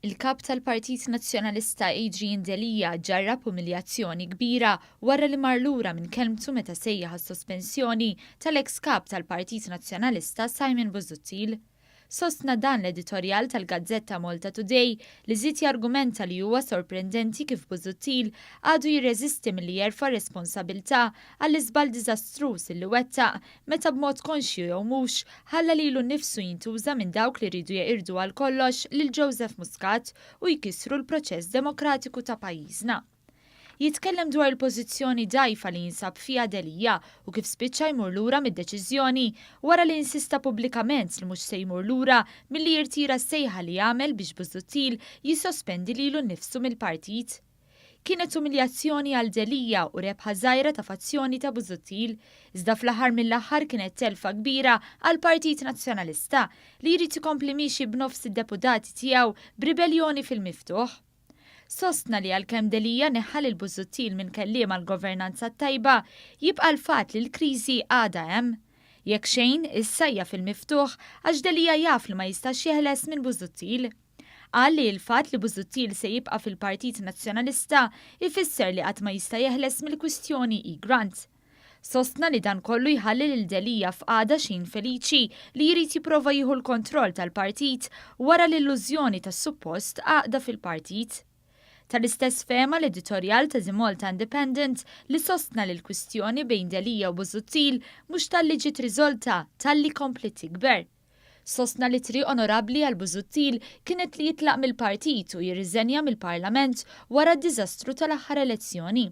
Il-kap tal-Partit Nazzjonalista Adrian Delija ġarrab umiljazzjoni kbira wara li mar lura minn kelmtu meta sejjaħ għas-sospensjoni tal-eks kap tal-Partit Nazzjonalista Simon Busuttil. Sostna dan l-editorjal tal-Gazzetta Malta Today li żied jargumenta li huwa sorprendenti kif Busuttil għadu jirreżisti milli jerfa' responsabilità għall-iżball diżastruż illi wettaq meta b'mod konxju jew mhux ħalla lilu nnifsu jintuża minn dawk li jridu jeqirdu għal kollox lil Joseph Muscat u jkissru l-proċess demokratiku ta' pajjiżna. Jitkellem dwar il-pożizzjoni dgħajfa li jinsab fiha Delija u kif spiċċa jmur lura mid-deċiżjoni wara li insista pubblikament li mhux se jmur lura milli jirtira s-sejħa li jagħmel biex Busuttil jissospendi lilu nnifsu mill-partit. Kienet umiljazzjoni għal Delija u rebħa żgħira ta' fazzjoni ta' Busuttil, iżda fl-aħħar mill-aħħar kienet telfa kbira għal Partit Nazzjonalista li jrid ikompli mixi b'nofs id-deputati tiegħu b'ribellioni fil-miftuħ. Sostna li għalkemm Delija neħħal il-Busuttil minn kelliem għal governanza tajba jibqa' l-fatt li l-kriżi għadha hemm. Jekk xejn issa hija fil-miftuħ għax Delija jaf li ma jistax jeħles minn Busuttil. Qal li l-fatt li Busuttil se jibqa' fil-Partit Nazzjonalista ifisser li qatt ma jista' jeħles mill-kwistjoni grant. Sostna li dan kollu jħalli lil Delija f'qagħda xejn feliċi li jrid jipprova jieħu l-kontroll tal-partit wara l-illużjoni tas-suppost għaqda fil-partit. Tal-istess fema l-editorjal ta' The Malta Independent li sostna li l-kwistjoni bejn Delija u Busuttil mhux tal-li ġiet riżolta tal-li komplet tikber. Sostna li triq onorabbli għal Busuttil kienet li jitlaq mill-partit u jirriżenja mill-Parlament wara d-diżastru tal-aħħar elezzjoni.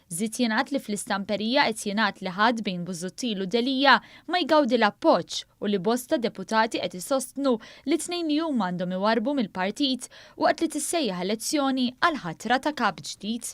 Żied jingħad li fl-istamperija qed jingħad li ħadd bejn Busuttil u Delija ma jgawdi l-appoġġ u li bosta deputati qed isostnu li tnejn li huma għandhom iwarbu mill-partit waqt li tissejjaħ elezzjoni għal ħatra ta' kap ġdid.